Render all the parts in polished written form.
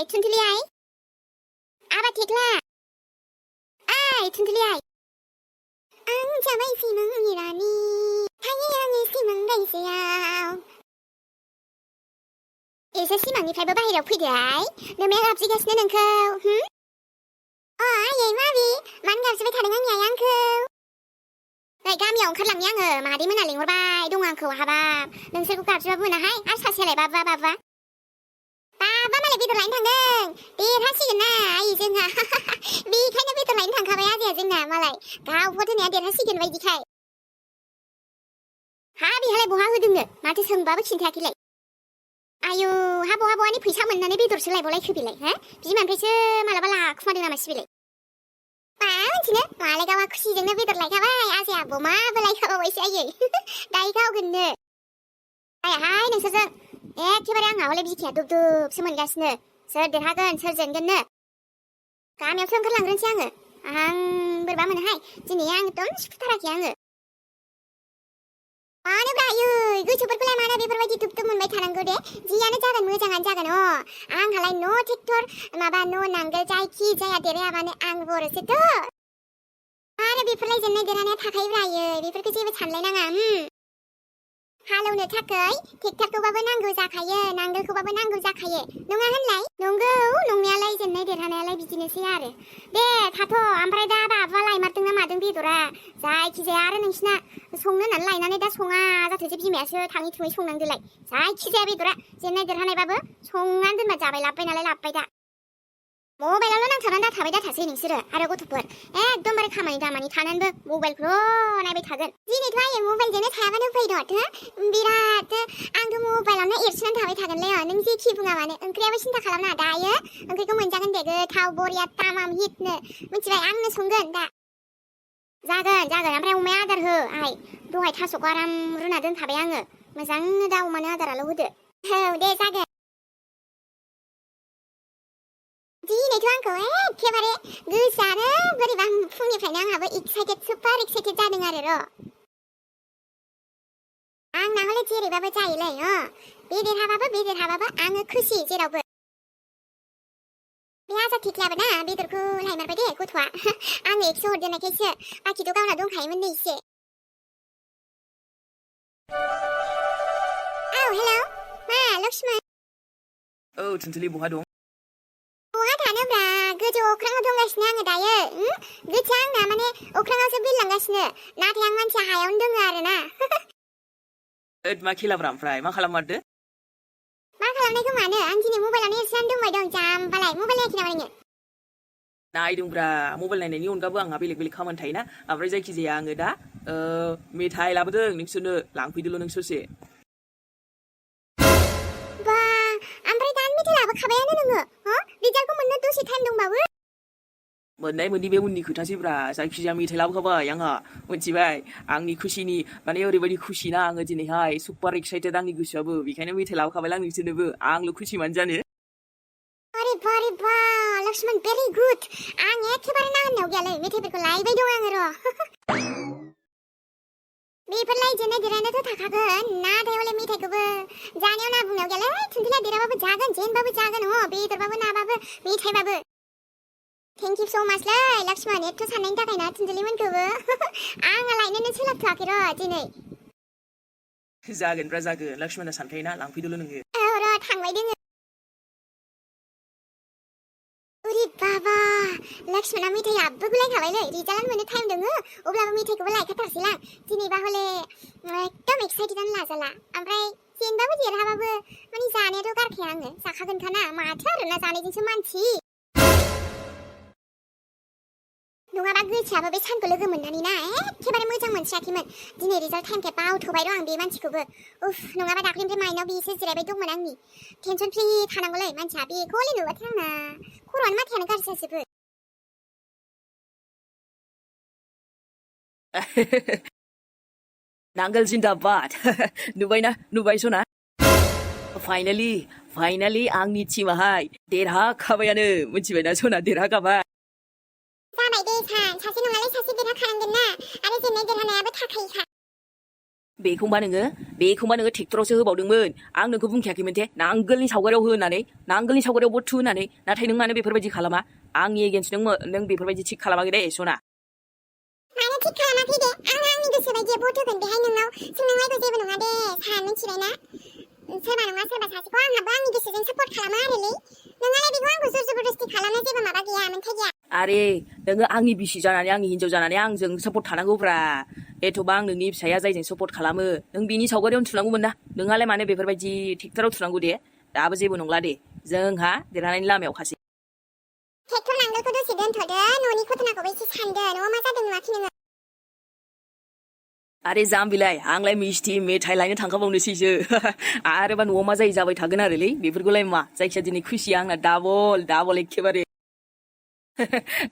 튼틀리아이 아바티클라 아이 튼틀리아이 앙자마이 시멍이라니 당연히 시멍가 있어요 이제 시멍니फ्रायबो बाहेरायाव फैदोहाय नोमाया गाबज्रिगासिनो नोंखौ आयै माबि मानो गाबज्रिबाय थादों आंनि आंखौ नै गामियाव ओंखारलांनि आङो मादैमोना लिंहरबाय दं आंखौ हाबाब नोंसोरखौ गाबज्रिबाबो मोनाहाय आरो सासेयालाय बाबा मालाय बेदर लायनो थांदों देरहासिगोन ना आयै जोंहा बेखायनो बेदर लायनो थांखाबाय आजाया जोंना मालाय गावबो दोननाया देरहासिगोन बायदिखाय हा बेहालाय बहा होदोंनो माथो सोंबाबो खिन्थायाखैलाय आयु हाब'आनि फैसा मोननानै बेदरसो लायबावलायखो बेलाय हा बिमानिफ्रायसो मालाबा लाखुमादों नामा सिबिलाय मा मिथिनो मालाय गावहा खुसिजोंनो बेदर लायखाबाय आजाया बमाबो लायखाबावबायसो आयै दायो गावगोननो आयाहाय नोंसोरजों एखेबारे आंहा हले बिखाया दुब-दुबसो मोनगासिनो सोर देरहागोन सोर जेनगोननो गामियावसो ओंखारलांग्रोनोसै आङो आं बोरैबा मोनोहाय दिनै आं एकदम सुखुथाराखै आङो मानोब्रा आयै गोसोफोरखौलाय मानो बेफोरबायदि दुब-दुब मोनबाय थानांगौ दे जियानो जागोन मोजाङानो जागोन आंहालाय न' ट्रेक्टर माबा न' नांगोल जायखि जाया देरहायाबानो आं बर'सोथ' आरो बेफोरलाय जेननाय देरहानाया थाखायोब्रा आयै बेफोरखौ जेबो सानलायनाङा हालौनो थाखाय ट्रेक्टरखौबाबो नांगौ जाखायो नांगोलखौबाबो नांगौ जाखायो नङा होनलाय नंगौ नंनायालाय जेननाय देरहानायालाय बिदिनोसै आरो दे थाथ' ओमफ्राय दा बाबुआ लायमारदों ना मादों बेदरा जायखिजाया आरो नोंसिना संनो होननानै लायनानै दा सङा जाथोंसै बिमायासो थाङै थुङै संनांदोलाय जायखिजाया बेदरा जेननाय देरहानायबाबो संनानै दोनबा जाबाय लाबबाय नालाय लाबबाय दा मबाइलावल' नांथाबनानै दा थाबाय दा थासै नोंसोरो आरो गथ'फोर एकदमबारे खामानि दामानि थानानैबो मबाइलखौल' नायबाय थागोन दिनैथ' आयै मबाइलजोंनो थायाबानो फैद'थ बिराद आंथ' मबाइलावनो एरसोनानै थाबाय थागोनलै नों जेखि बुङा मानो ओंख्रियाबो सिन्था खालामनाङा दायो ओंख्रिखौ मोनजागोन दे गोथाव बरिया तामाम हिटनो मिथिबाय आंनो संगोन दा जागोन ओमफ्राय अमाया आदार हो आइ दहाय थास'खौ आराम रुना दोनखाबाय आङो मोजांनो दा अमानो आदाराल' होदो औ दे जागोन दिनैथ' आंखौ एखेबारे गोसोआनो बोरैबा फुंनिफ्रायनो आंहाबो सुपार एक्साइटेड जादों आरो र' आंना हले जेरैबाबो जायोलै बे देरहाबाबो आङो खुसि जेरावबो बे आजा थिख्लाबो ना बेदरखौ लायमारबाय दे गथ'आ आङो एक्स' हरदेरनायखायसो बाखिथ' गावना दंखायोमोन नै एसे औ हेलौ मा लक्ष्मण औ थुनथुलि बहा दं बहा थानोब्रा गोजौ अख्राङाव दंगासिनो आङो दायो गोसोआ आंना माने अख्राङावसो बिरलांगासिनो नाथाय आं मानसिया हायावनो दङ आरोना मा खेलाब्रा ओमफ्राय मा खालामारदो मा खालामनायखौ मानो आं दिनै मबाइलावनो एरसोनानै दंबाय दं जाम्बालाय मबाइल नायाखै नामा नोङो नायदोंब्रा मबाइल नायनायनि अनगाबो आंहा बेलेग खामानि थायोना ओमफ्राय जायखिजाया आङो दा मेथाइ लाबोदों नोंसोरनो लांफैदोल' नोंसोरसे बा ओमफ्राय दानो मेथाइ लाबोखाबायानो नोङो रिजाल्टखौ मोननो दसे टाइम दंबावो मोननाय मोननि बे उननि खोथासैब्रा जायखिजाया मेथाइ लाबोखाबाय आंहा मिथिबाय आंनि खुसिनि माने ओरैबायदि खुसि ना आङो दिनैहाय सुपार एक्साइटेड आंनि गोसोआबो बेखायनो मेथाइ लाबोखाबाय आं नोंसोरनोबो आंल' खुसि मानो जानो अरे बा लक्ष्मण भेरि गुड आं एखेबारे ना होननायाव गैयालै मेथाइफोरखौ लायबाय दं आङो र' बेफोरलाय जेननाय देरहानायाथ' थाखागोन नाथाय हले मेथाइखौबो जानायाव ना बुंनायाव गैयालै थुनथुलिया देरहाबाबो जागोन जेनबाबो जागोन बेदरबाबो नाबाबो मेथाइबाबो थेंक इउ स' माच लै लक्ष्मण एथ' साननायनि थाखाय ना थुनथुलिमोनखौबो आंहा लायनोनो सोलाबथ'वाखै र' दिनै जागोनब्रा जागोन लक्ष्मणआ सानखायोना लांफैदोल' नोङो औ र' थांबाय दोङो अरे बाबा लक्ष्मणआ मेथाइ लाबोगुलायखाबायलै रिजाल्ट मोननो टाइम दङ अब्लाबो मेथाइखौबो लायखाथारसैलां दिनैबा हले एकदम एक्साइटेडानो लाजाला ओमफ्राय जेनबाबो देरहाबाबो माने जानायाथ' गारखाया आङो जाखागोनखाना माथो आरोना जानायजोंसो मानसि नङाबा गोसोआबो बे सानखौ लोगो मोननानै ना एखेबारे मोजां मोनस्रायाखैमोन दिनै रिजाल्ट टाइमखाय बावथ'बाय र' आं बे मानसिखौबो उफ नङाबा दाख्लैनिफ्राय माइनाव बेसो जिरायबाय दंमोन आंनि टेनसन फ्रि थानांगौलै मानसिया बेखौ हले नुबाथाय आंना खर'आनो माथायानो गाज्रि जाजोबो नांगोल जिन्दाबाद नुबाय सना फाइनालि आंनि टिमाहाय देरहाखाबायानो मिथिबायना सना देरहाखाबाय जाबाय दे सासे नङालाय सासे देरहाखानांगोन ना आरो जेननाय देरहानायाबो थाखायोखा बेखौबा नोङो ट्रेक्टरावसो होबावदोंमोन आं नोंखौ बुंखायाखैमोन दे नांगोलनि सावगारियाव हो होननानै नांगोलनि सावगारियाव बथु होननानै नाथाय नों मानो बेफोरबायदि खालामा आंनि एगेन्स्ट नों बेफोरबायदि थिग खालामाखै दे सना मानो थिग खालामाखै दे आं आंनि गोसो बायदि भट होगोन बेहाय नोंनाव सोंनांलायबो जेबो नङा दे सान मिथिबायना सोरबा नङा सोरबा सासेखौ आंहाबो आंनि गोसोजों सापर्ट खालामो आरोलै नोंहालाय बेखौ आंखौ जोर जबरदस्ति खालामनो जेबो माबा गैया मोन्थाय गैया आरे नोङो आंनि बिसि जानानै आंनि हिन्जाव जानानै आंजों सापर्ट थानांगौब्रा एथ'बा आं नोंनि फिसाया जायजों सापर्ट खालामो नों बिनि सावगारियावनो थुनांगौमोन ना नोंहालाय मानो बेफोरबायदि ट्रेक्टराव थुनांगौ दे दाबो जेबो नंला दे जोंहा देरहानायनि लामायाव खासै ट्रेक्टर नांगोलखौ दसे दोनथ'दो न'नि घटनाखौबो एसे सानदो न'आव मा जादों नुवाखै नोङो आरे जाम्बिलाय आंलाय मिस्थि मेथाइ लायनो थांखाबावनोसैसो आरोबा न'आव मा जायो जाबाय थागोन आरोलै बेफोरखौलाय मा जायखिया दिनै खुसिया आंना डाबल एखेबारे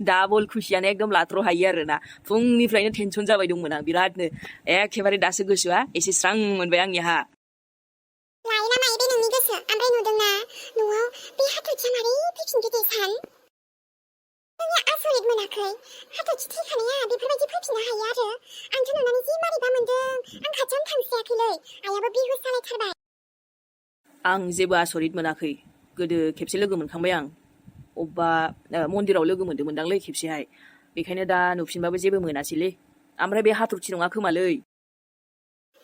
डाबल खुसियानो एकदम लाथ्र' हायो आरोना फुंनिफ्रायनो टेनसन जाबाय दंमोन आं बिरादनो एखेबारे दासो गोसोआ एसे स्रां मोनबाय आंनिहा लायोना मायो बे नोंनि गोसो ओमफ्राय नुदोंना न'आव बे हाथरखिया मारै फैफिनखो दे सान नोङो आसरित मोनाखै हाथरखि थैखानाया बेफोरबायदि फैफिननो हायो आरो आंथ' नुनानै जि मारैबा मोनदों आं खाथियावनो थांस्रायाखैलै आइयाबो बिहुस जालायथारबाय आं जेबो आसरित मोनाखै गोदो खेबसे लोगो मोनखांबाय आं अबेबा मन्दिराव लोगो मोनदोंमोनदांलै खेबसेहाय बेखायनो दा नुफिनबाबो जेबो मोनासैलै ओमफ्राय बे हाथरखि नङा खोमालै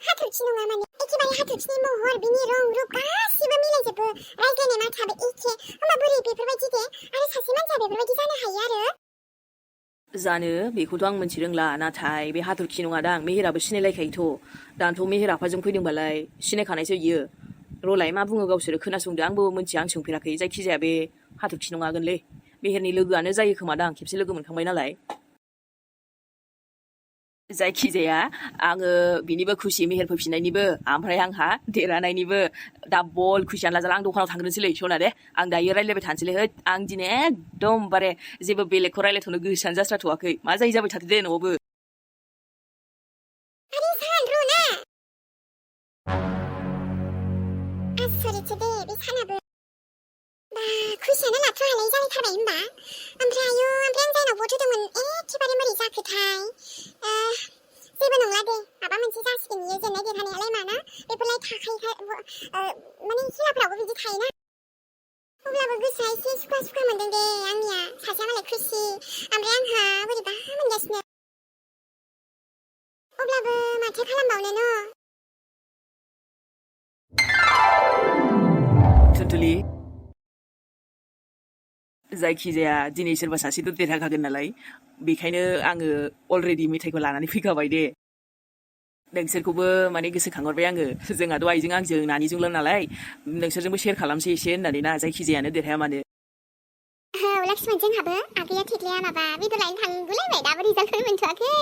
हाथरखि नङा माने एखेबारे हाथरखिनि महर बिनि रं रुप गासिबो मिलायजोबो रायज्लायनाय माथोआबो एखे होमबा बोरै बेफोरबायदि दे आरो सासे मानसिया बेफोरबायदि जानो हायो आरो जानो बेखौथ' आं मोनथि रोंला नाथाय बे हाथरखि नङा दां मेहेराबो सिनायलायखायोथ' दाथ' मेहेर आफाजों फैदोंबालाय सिनायखानायसो इयो रलाय मा बुङो गावसोरो खोनासंदो आंबो मोनथिया आं सोंफेराखै जायखिजाया बे हाथरखि नङागोनलै मेहेरनि लोगोआनो जायो खोमा दां खेबसे लोगो मोनखांबाय नालाय जायखिजाया आङो बिनिबो खुसि मेहेर फैफिननायनिबो ओमफ्राय आंहा देरहानायनिबो डाबल खुसियानो लाजाला आं दखानाव थांग्रोनोसैलै सना दे आं दायो रायज्लायबाय थानोसैलै होद आं दिनै एकदमबारे जेबो बेलेगखौ रायज्लायथ'नो गोसोआनो जास्राथ'वाखै मा जायो जाबाय थाथो दे न'आवबो आरे सान रुना आसरितसो दे बे सानाबो बा खुसियानो लाथ्र' हालायै जालायथारबाय होमबा ओमफ्राय आयु ओमफ्राय आं जायनाव भट होदोंमोन एखेबारे बोरै जाखोथाय जेबो नंला दे माबा मोनसे जासिगोन इयो जेननाय देरहानायालाय माना बेफोरलाय थाखायो माने खेलाफ्रावबो बिदि थायोना अब्लाबो गोसोआ एसे सुखुवा मोनदों दे आंनिया सासेया मालाय खुसि ओमफ्राय आंहा बोरैबा मोनगासिनो अब्लाबो माथो खालामबावनो न' थुनथुलि जायखिजाया दिनै सोरबा सासेथ' देरहाखागोन नालाय बेखायनो आङो अलरेडि मेथाइखौ लानानै फैखाबाय दे नोंसोरखौबो माने गोसोखांहरबाय आङो जोंहाथ' आइजों आंजों नानिजोंल' नालाय नोंसोरजोंबो शेयार खालामसै एसे होननानै ना जायखिजायानो देरहाया मानो औ लाक्ष्मण जोंहाबो आगैया थेख्लाया माबा बेदर लायनो थांगुलायबाय दाबो रिजाल्टखौनो मोनथ'वाखै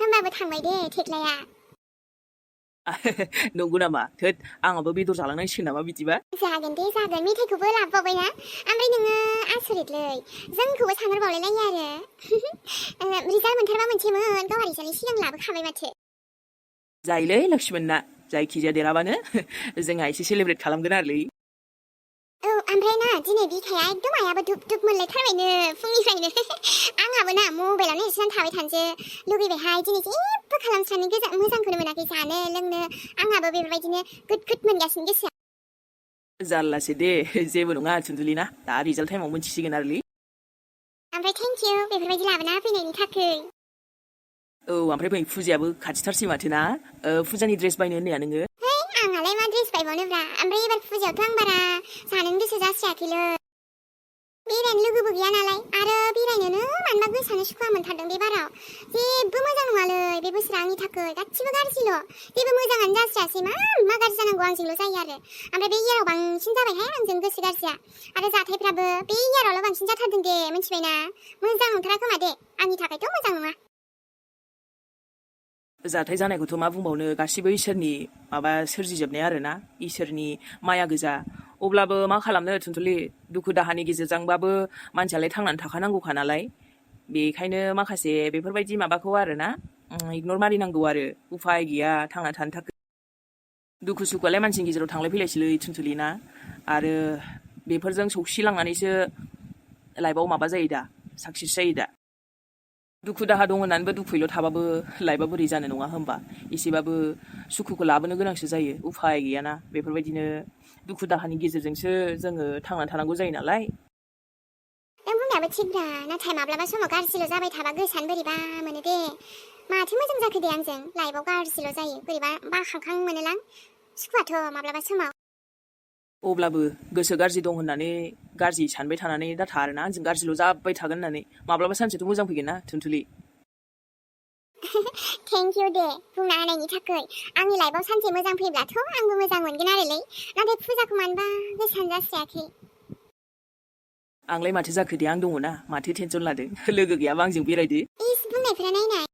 होमबाबो थांबाय दे थेख्लाया नंगौ नामा थोद आंहाबो बेदर जालांनांसिगोन नामा बिदिबा जागोन दे जागोन मेथाइखौबो लाबोबावबायना ओमफ्राय नोङो आसरितलै जोंखौबो सानहरबावलायलायो आरो रिजाल्ट मोनथारबा मोनसेमोन गावहा रिजाल्टनि सिगां लाबोखाबाय माथो जायोलै लक्ष्मणना जायखिजाया देरहाबानो जोंहा एसे सेलेब्रेट खालामगोन आरोलै औ ओमफ्राय ना दिनै बिखाया एकदम आयाबो दुब दुब मोनलायथारबायनो फुंनिफ्रायनो आंहाबो ना मबाइलावनो एरसोनानै थाबाय थानोसो लुगैबायहाय दिनै जेबो खालामस्रानो मोजांखौनो मोनाखै जानो लोंनो आंहाबो बेफोरबायदिनो गुद मोनगासिनो गोसोआ जारलासो दे जेबो नङा थुनथुलि ना दा रिजाल्ट टाइमाव मोनथिसिगोन आरोलै ओमफ्राय थेंक इउ बेफोरबायदि लाबोना फैनायनि थाखाय औ ओमफ्राय बै फुजायाबो खाथिथारसै माथो ना फुजानि ड्रेस बायनो होननाया नोङो आंहालाय मा ड्रेस बायबावनोब्रा ओमफ्राय एबार फुजायावथ' आं बारा जानोनो गोसो जास्रायाखैलै बेरायनो लोगोबो गैया नालाय आरो बेरायनोनो मानोबा गोसोआनो सुखुवा मोनथारदों बे बाराव जेबो मोजां नङालै बे बोसोरा आंनि थाखाय गासिबो गाज्रिल' जेबो मोजाङानो जास्रायासै मा गाज्रि जानांगौ आंजोंल' जायो आरो ओमफ्राय बे इयाराव बांसिन जाबायहाय आंजों गोसो गाज्रिया आरो जाथायफ्राबो बे इयारावल' बांसिन जाथारदों दे मिथिबायना मोजां नंथारा खोमा दे आंनि थाखायथ' मोजां नङा जाथाय जानायखौथ' मा बुंबावनो गासिबो इसोरनि माबा सोरजिजोबनाय आरोना इसोरनि माया गोजा अब्लाबो मा खालामनो थुनथुलि दुखु दाहानि गेजेरजोंबाबो मानसियालाय थांनानै थाखानांगौखा नालाय बेखायनो माखासे बेफोरबायदि माबाखौ आरोना इगनर मारिनांगौ आरो उफाय गैया थांना थानो थाखाय दुखु सुखुआलाय मानसिनि गेजेराव थांलाय फैलायसैलै थुनथुलि ना आरो बेफोरजों सौसिलांनानैसो लाइफआव माबा जायो दा साक्सेस जायो दा दुखु दाहा दं होननानैबो दुखुल' थाबाबो लाइफआ बोरै जानो नङा होमबा एसेबाबो सुखुखौ लाबोनो गोनांसो जायो उफाय गैयाना बेफोरबायदिनो दुखु दाहानि गेजेरजोंसो जोङो थांनानै थानांगौ जायो नालाय नों बुंनायाबो थिगब्रा नाथाय माब्लाबा समाव गाज्रिल' जाबाय थाबा गोसोआनो बोरैबा मोनो दे माथो मोजां जाखो दे आंजों लाइफआव गाज्रिल' जायो बोरैबा बाखांखां मोनोलां सुखुआथ' माब्लाबा समाव अब्लाबो गोसो गाज्रि दं होननानै गाज्रि सानबाय थानानै दा थारोना आंजों गाज्रिल' जाबाय थागोन होननानै माब्लाबा सानसेथ' मोजां फैगोन ना थुनथुलि थेंक इउ दे बुंना होनायनि थाखाय आंनि लाइफआव सानसे मोजां फैब्लाथ' आंबो मोजां मोनगोन आरोलै नाथाय फुजाखौ मानोबा गोसोआनो जास्रायाखै आंलाय माथो जाखो दे आं दङ ना माथो टेनसन लादों लोगो गैयाबा आंजों बेरायदो इस बुंनायफोरा नायनाय